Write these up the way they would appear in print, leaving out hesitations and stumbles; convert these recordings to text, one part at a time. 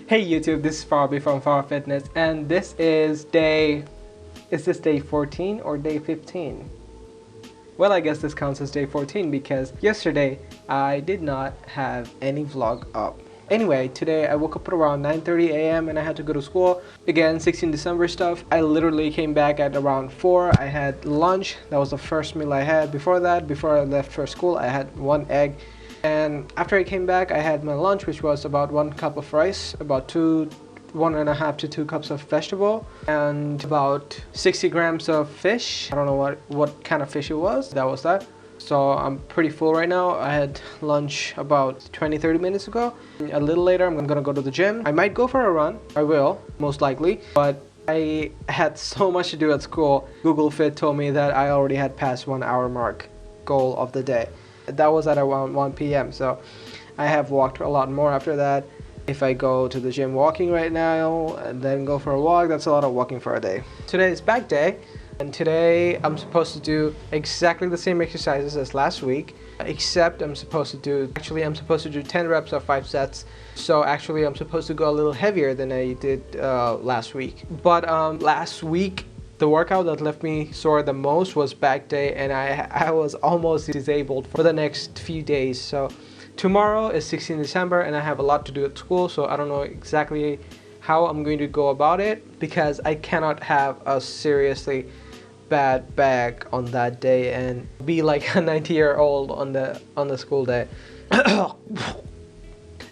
Hey YouTube, this is Fabi from Far Fitness, and this is day 14 or day 15? Well, I guess this counts as day 14 because yesterday I did not have any vlog up. Anyway, today I woke up at around 9:30 a.m. and I had to go to school. Again, 16 December stuff. I literally came back at around 4. I had lunch. That was the first meal I had. Before that, before I left for school, I had 1 egg. And after I came back, I had my lunch, which was about 1 cup of rice, about 1.5 to 2 cups of vegetable, and about 60 grams of fish. I don't know what kind of fish it was. That was that. So I'm pretty full right now. I had lunch about 20-30 minutes ago. A little later, I'm gonna go to the gym. I might go for a run. I will, most likely. But I had so much to do at school. Google Fit told me that I already had passed 1 hour mark goal of the day. That was at around 1 p.m. So I have walked a lot more after that. If I go to the gym walking right now and then go for a walk, that's a lot of walking for a day. Today is back day, and today I'm supposed to do exactly the same exercises as last week, except I'm supposed to do 10 reps of 5 sets. So actually I'm supposed to go a little heavier than I did last week. But last week, the workout that left me sore the most was back day, and I was almost disabled for the next few days. So tomorrow is 16 December and I have a lot to do at school, so I don't know exactly how I'm going to go about it because I cannot have a seriously bad back on that day and be like a 90-year-old on the school day.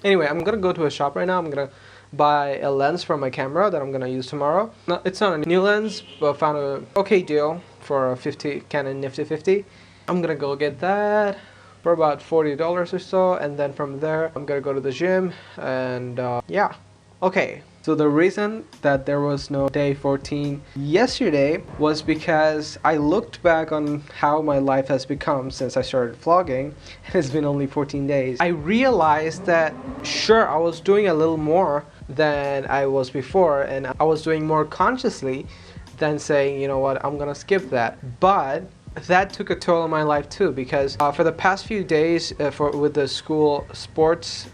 Anyway, I'm gonna go to a shop right now. I'm gonna buy a lens for my camera that I'm gonna use tomorrow. No, it's not a new lens, but I found a okay deal for a Canon Nifty 50. I'm gonna go get that for about $40 or so, and then from there I'm gonna go to the gym and yeah. Okay, so the reason that there was no day 14 yesterday was because I looked back on how my life has become since I started vlogging, and it's been only 14 days. I realized that sure, I was doing a little more than I was before, and I was doing more consciously than saying, you know what, I'm gonna skip that. But that took a toll on my life too, because for the past few days with the school sports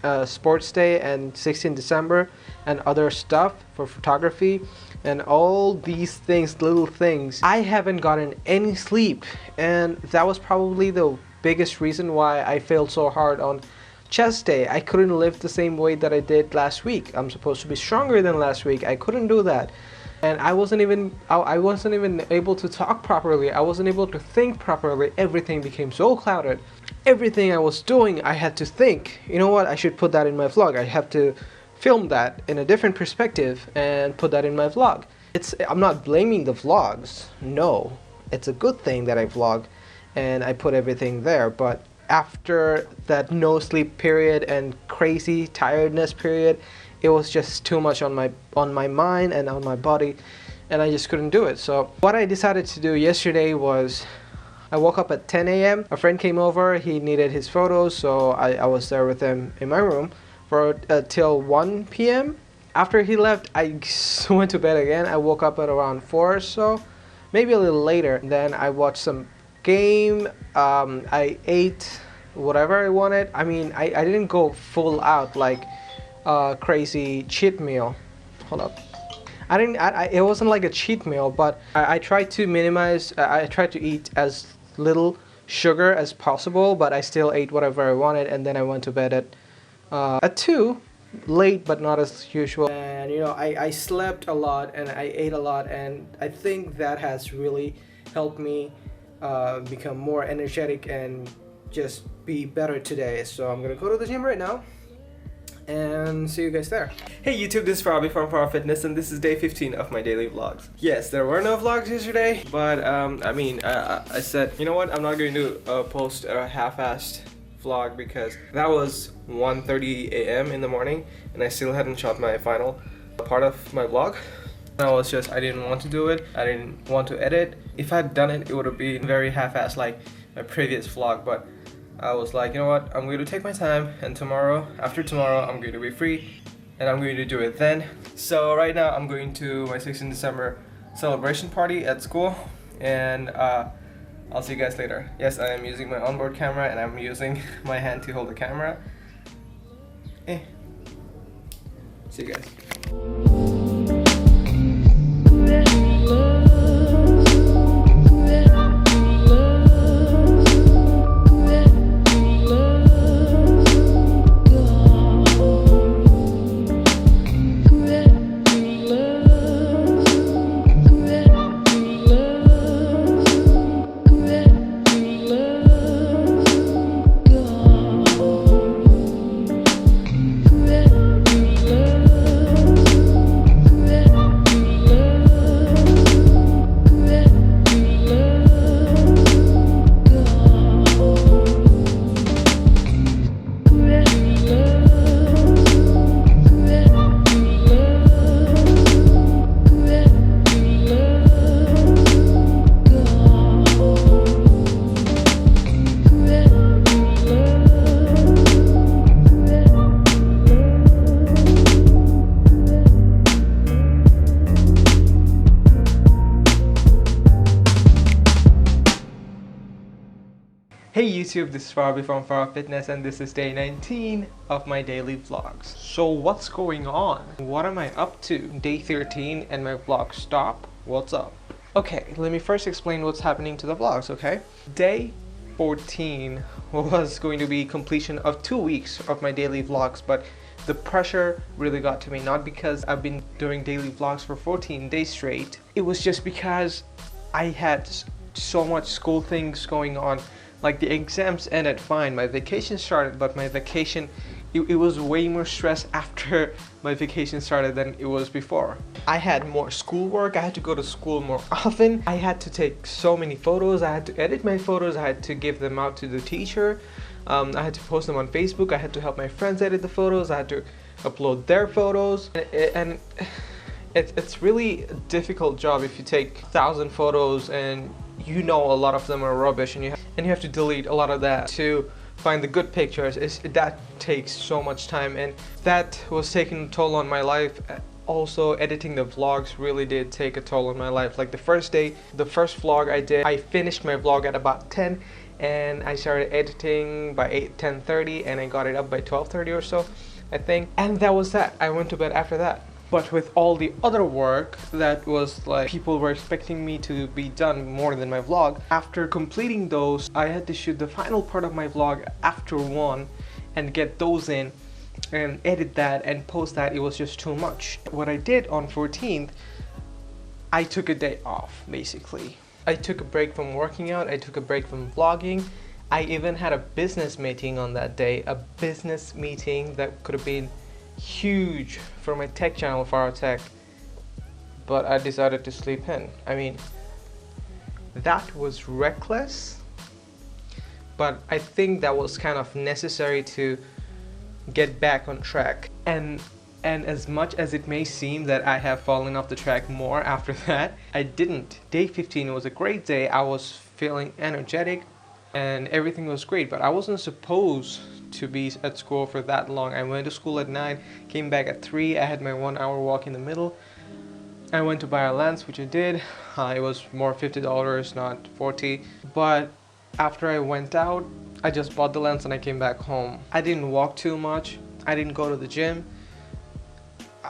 day and 16 December and other stuff for photography and all these things, little things, I haven't gotten any sleep, and that was probably the biggest reason why I failed so hard on chest day. I couldn't lift the same weight that I did last week. I'm supposed to be stronger than last week. I couldn't do that. And I wasn't even able to talk properly. I wasn't able to think properly. Everything became so clouded. Everything I was doing, I had to think, you know what, I should put that in my vlog. I have to film that in a different perspective and put that in my vlog. I'm not blaming the vlogs. No, it's a good thing that I vlog and I put everything there. But after that no sleep period and crazy tiredness period, it was just too much on my mind and on my body, and I just couldn't do it. So what I decided to do yesterday was I woke up at 10 a.m. A friend came over. He needed his photos, so I was there with him in my room for till 1 p.m. After he left, I went to bed again. I woke up at around 4 or so, maybe a little later. Then I watched some game. I ate whatever I wanted. I mean, I didn't go full out like crazy cheat meal. Hold up. It wasn't like a cheat meal, but I tried to minimize. I tried to eat as little sugar as possible, but I still ate whatever I wanted, and then I went to bed at 2, late but not as usual. And you know, I slept a lot and I ate a lot, and I think that has really helped me become more energetic and just be better today. So I'm gonna go to the gym right now and see you guys there. Hey YouTube, this is Fabi from Far Fitness, and this is day 15 of my daily vlogs. Yes, there were no vlogs yesterday, but I said, you know what, I'm not going to post a half-assed vlog because that was 1:30 a.m. in the morning and I still hadn't shot my final part of my vlog. I didn't want to do it. I didn't want to edit. If I'd done it, it would have been very half-assed like my previous vlog, but I was like, you know what, I'm going to take my time, and after tomorrow, I'm going to be free and I'm going to do it then. So right now I'm going to my 16th December celebration party at school, and I'll see you guys later. Yes, I am using my onboard camera and I'm using my hand to hold the camera. See you guys. Hey YouTube, this is Fabi from Farah Fitness and this is day 19 of my daily vlogs. So what's going on? What am I up to? Day 13 and my vlog stop? What's up? Okay, let me first explain what's happening to the vlogs, okay? Day 14 was going to be completion of 2 weeks of my daily vlogs, but the pressure really got to me, not because I've been doing daily vlogs for 14 days straight. It was just because I had so much school things going on. Like the exams ended fine, my vacation started, but my vacation, it was way more stress after my vacation started than it was before. I had more schoolwork, I had to go to school more often, I had to take so many photos, I had to edit my photos, I had to give them out to the teacher, I had to post them on Facebook, I had to help my friends edit the photos, I had to upload their photos, and it's really a difficult job if you take 1,000 photos and you know a lot of them are rubbish and you have to delete a lot of that to find the good pictures. That takes so much time, and that was taking a toll on my life. Also, editing the vlogs really did take a toll on my life. Like the first day, the first vlog I did, I finished my vlog at about 10 and I started editing by 10:30 and I got it up by 12:30 or so, I think, and that was that. I went to bed after that. But with all the other work that was like people were expecting me to be done more than my vlog, after completing those, I had to shoot the final part of my vlog after 1 and get those in and edit that and post that. It was just too much. What I did on 14th, I took a day off basically. I took a break from working out, I took a break from vlogging. I even had a business meeting on that day, a business meeting that could have been huge for my tech channel, Farah Tech, but I decided to sleep in. I mean, that was reckless, but I think that was kind of necessary to get back on track. And as much as it may seem that I have fallen off the track more after that, I didn't. Day 15 was a great day. I was feeling energetic and everything was great, but I wasn't supposed to be at school for that long. I went to school at 9, came back at 3. I had my 1 hour walk in the middle. I went to buy a lens, which I did. It was more $50, not $40. But after I went out, I just bought the lens and I came back home. I didn't walk too much. I didn't go to the gym.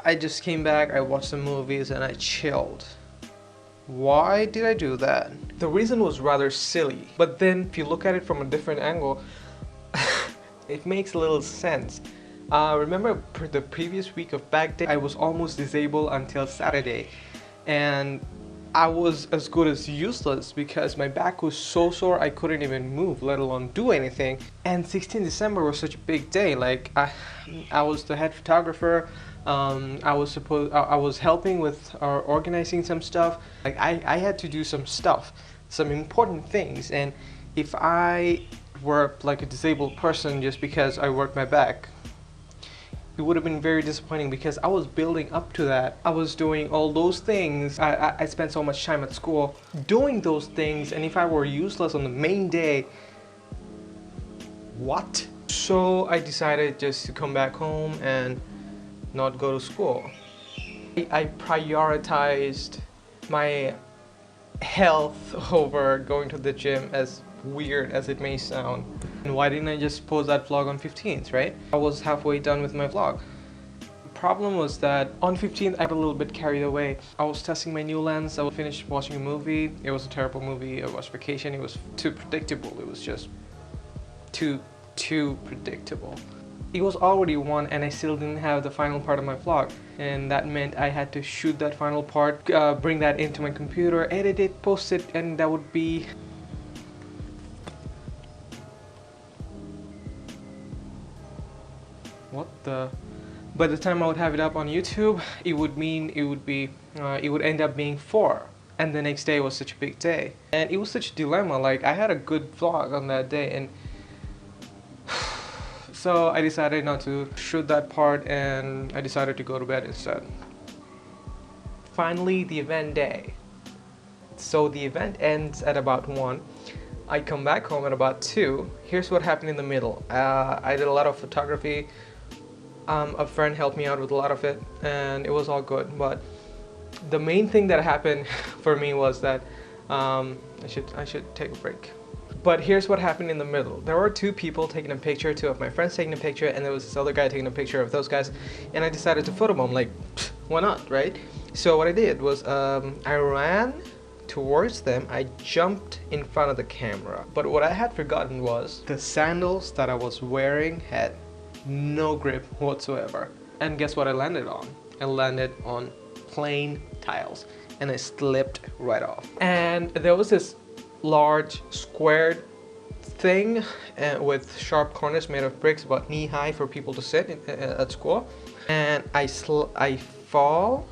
I just came back, I watched some movies and I chilled. Why did I do that? The reason was rather silly, but then if you look at it from a different angle, it makes a little sense. Remember the previous week of back day, I was almost disabled until Saturday, and I was as good as useless because my back was so sore I couldn't even move, let alone do anything. And 16 December was such a big day. Like I was the head photographer. I was helping with organizing some stuff. Like I had to do some stuff, some important things, and if I were like a disabled person just because I worked my back, it would have been very disappointing because I was building up to that. I was doing all those things. I spent so much time at school doing those things, and if I were useless on the main day, what? So I decided just to come back home and not go to school. I prioritized my health over going to the gym, as weird as it may sound. And why didn't I just post that vlog on 15th, right? I was halfway done with my vlog. problem was that on 15th I got a little bit carried away. I was testing my new lens. I finished watching a movie. It was a terrible movie. It was vacation. It was too predictable. It was just too predictable. It was already 1 and I still didn't have the final part of my vlog, and that meant I had to shoot that final part, bring that into my computer, edit it, post it, and that would be by the time I would have it up on YouTube, it would end up being 4, and the next day was such a big day, and it was such a dilemma. Like, I had a good vlog on that day, and so I decided not to shoot that part, and I decided to go to bed instead. Finally, the event day. So the event ends at about 1. I come back home at about 2. Here's what happened in the middle. I did a lot of photography. A friend helped me out with a lot of it, and it was all good. But the main thing that happened for me was that I should take a break. But here's what happened in the middle. There were 2 people taking a picture, 2 of my friends taking a picture, and there was this other guy taking a picture of those guys, and I decided to photo bomb. Like, why not, right? So what I did was I ran towards them. I jumped in front of the camera, but what I had forgotten was the sandals that I was wearing had no grip whatsoever. And guess what I landed on? I landed on plain tiles, and I slipped right off. And there was this large squared thing with sharp corners made of bricks about knee high for people to sit at school, and I fall,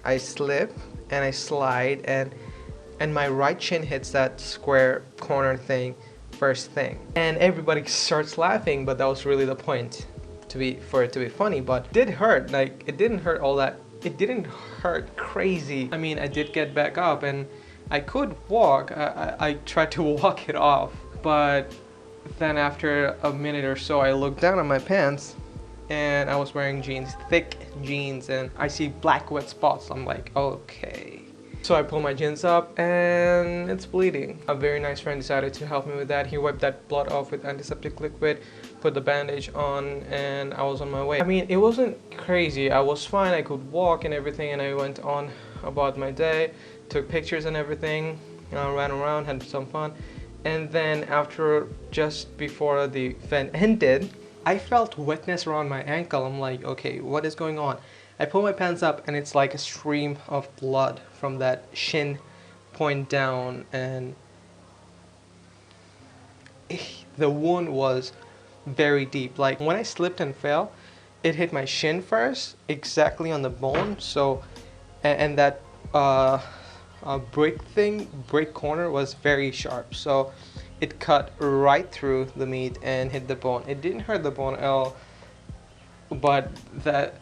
I slip, and I slide, and my right shin hits that square corner thing first thing, and everybody starts laughing. But that was really the point, for it to be funny. But it did hurt. Like, it didn't hurt all that. It didn't hurt crazy. I mean, I did get back up and I could walk. I tried to walk it off, but then after a minute or so, I looked down at my pants and I was wearing jeans, thick jeans, and I see black wet spots. I'm like, okay. So I pull my jeans up and it's bleeding. A very nice friend decided to help me with that. He wiped that blood off with antiseptic liquid, put the bandage on, and I was on my way. I mean, it wasn't crazy. I was fine. I could walk and everything, and I went on about my day. Took pictures and everything, ran around, had some fun, and then after, just before the event ended, I felt wetness around my ankle. I'm like, okay, what is going on? I pull my pants up and it's like a stream of blood from that shin point down, and the wound was very deep. Like, when I slipped and fell, it hit my shin first, exactly on the bone. So, and that brick corner was very sharp, so it cut right through the meat and hit the bone. It didn't hurt the bone at all, but the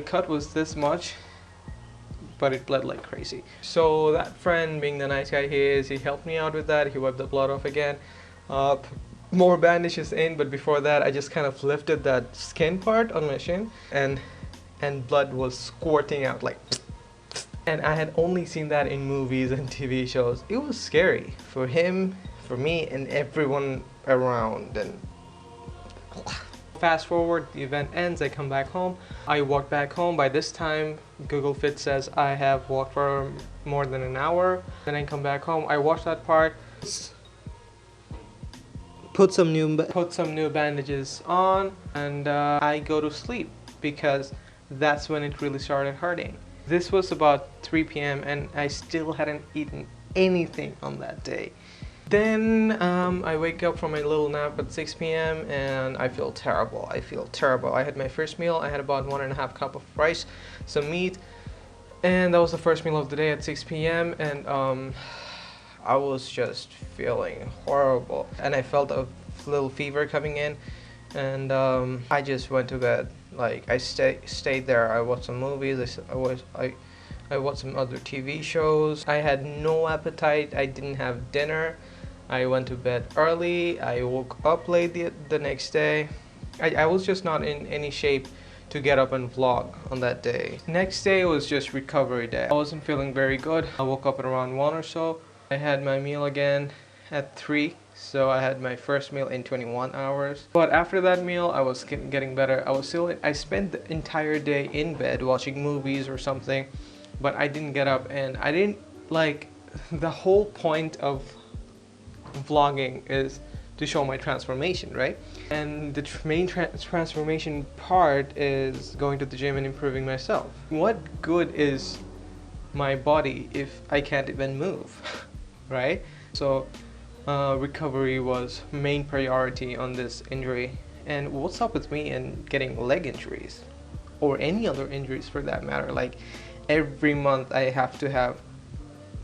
cut was this much, but it bled like crazy. So that friend, being the nice guy he is, he helped me out with that. He wiped the blood off again, more bandages in, but before that I just kind of lifted that skin part on my shin, and blood was squirting out like. And I had only seen that in movies and TV shows. It was scary for him, for me, and everyone around. And fast forward, the event ends, I come back home. I walk back home. By this time, Google Fit says I have walked for more than an hour. Then I come back home, I watch that part, put some new bandages on, and I go to sleep, because that's when it really started hurting. This was about 3 p.m. and I still hadn't eaten anything on that day. Then I wake up from my little nap at 6 p.m. and I feel terrible. I had my first meal. I had about 1.5 cups of rice, some meat, and that was the first meal of the day at 6 p.m. and I was just feeling horrible, and I felt a little fever coming in, and I just went to bed. Like, I stayed there. I watched some movies. I watched some other TV shows. I had no appetite. I didn't have dinner. I went to bed early. I woke up late the next day. I was just not in any shape to get up and vlog on that day. Next day was just recovery day. I wasn't feeling very good. I woke up at around 1 or so. I had my meal again at 3, So I had my first meal in 21 hours. But after that meal, I was getting better. I spent the entire day in bed watching movies or something, but I didn't get up, and I didn't like, the whole point of vlogging is to show my transformation, right? And the main transformation part is going to the gym and improving myself. What good is my body if I can't even move, right? So recovery was main priority on this injury. And what's up with me and getting leg injuries or any other injuries for that matter? Like every month I have to have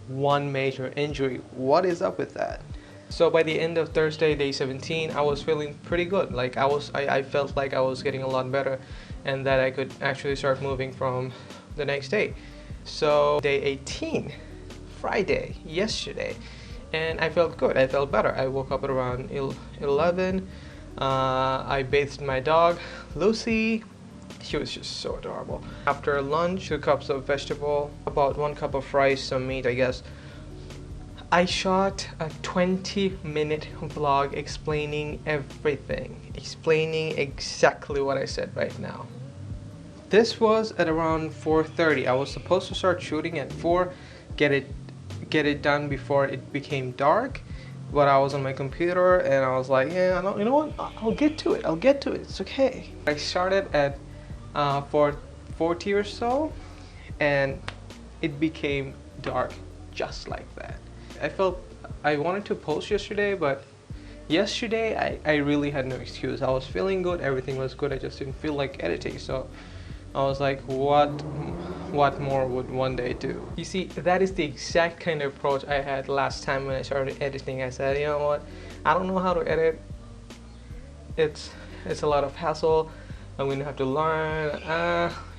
one major injury. What is up with that? So by the end of Thursday, day 17, I was feeling pretty good. Like I felt like I was getting a lot better and that I could actually start moving from the next day. So day 18, Friday, yesterday, and I felt good. I felt better. I woke up at around 11. I bathed my dog, Lucy. She was just so adorable. After lunch, 2 cups of vegetable, about 1 cup of rice, some meat, I guess. I shot a 20-minute vlog explaining everything, explaining exactly what I said right now. This was at around 4:30. I was supposed to start shooting at 4, get it done before it became dark, but I was on my computer and I was like, yeah, you know what? I'll get to it. I'll get to it. It's okay. I started at 4:40 or so, and it became dark just like that. I felt I wanted to post yesterday, but yesterday I really had no excuse. I was feeling good, everything was good, I just didn't feel like editing. So I was like, what more would one day do? You see, that is the exact kind of approach I had last time when I started editing. I said, you know what, I don't know how to edit. It's a lot of hassle. I'm gonna have to learn.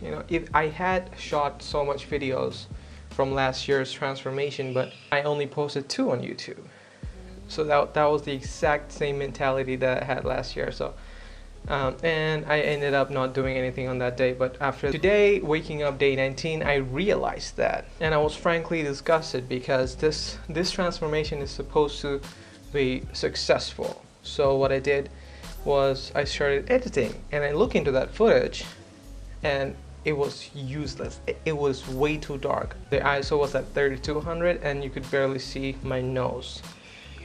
You know, if I had shot so much videos from last year's transformation, but I only posted 2 on YouTube. So that was the exact same mentality that I had last year. So and I ended up not doing anything on that day. But after today, waking up day 19, I realized that, and I was frankly disgusted because this transformation is supposed to be successful. So what I did was I started editing, and I looked into that footage, and it was useless. It was way too dark. The ISO was at 3200 and you could barely see my nose.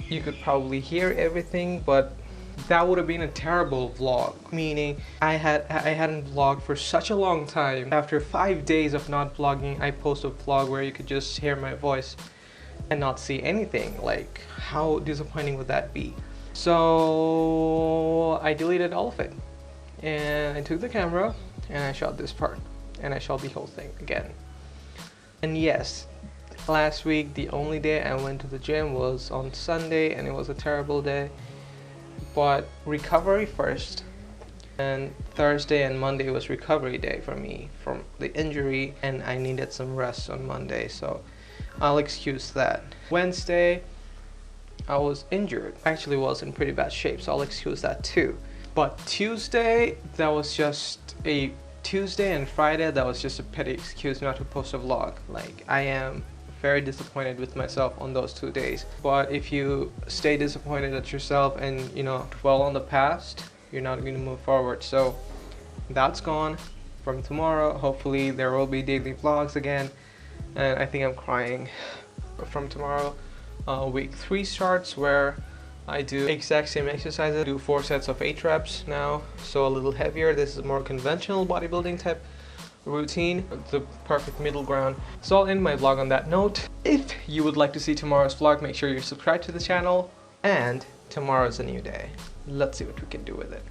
You could probably hear everything, but that would have been a terrible vlog. Meaning I hadn't vlogged for such a long time. After 5 days of not vlogging, I posted a vlog where you could just hear my voice and not see anything. Like, how disappointing would that be? So I deleted all of it, and I took the camera and I shot this part, and I shot the whole thing again. And yes, last week the only day I went to the gym was on Sunday, and it was a terrible day. But recovery first, and Thursday and Monday was recovery day for me from the injury, and I needed some rest on Monday, so I'll excuse that. Wednesday I was injured, actually was in pretty bad shape, so I'll excuse that too. But Tuesday, that was just a Tuesday and Friday, that was just a petty excuse not to post a vlog. Like, I am very disappointed with myself on those 2 days. But if you stay disappointed at yourself and, you know, dwell on the past, you're not going to move forward. So that's gone. From tomorrow, hopefully there will be daily vlogs again, and I think I'm crying. From tomorrow, week 3 starts, where I do exact same exercises. I do 4 sets of 8 reps now, so a little heavier. This is a more conventional bodybuilding type routine, the perfect middle ground. So I'll end my vlog on that note. If you would like to see tomorrow's vlog, make sure you're subscribed to the channel, and tomorrow's a new day. Let's see what we can do with it.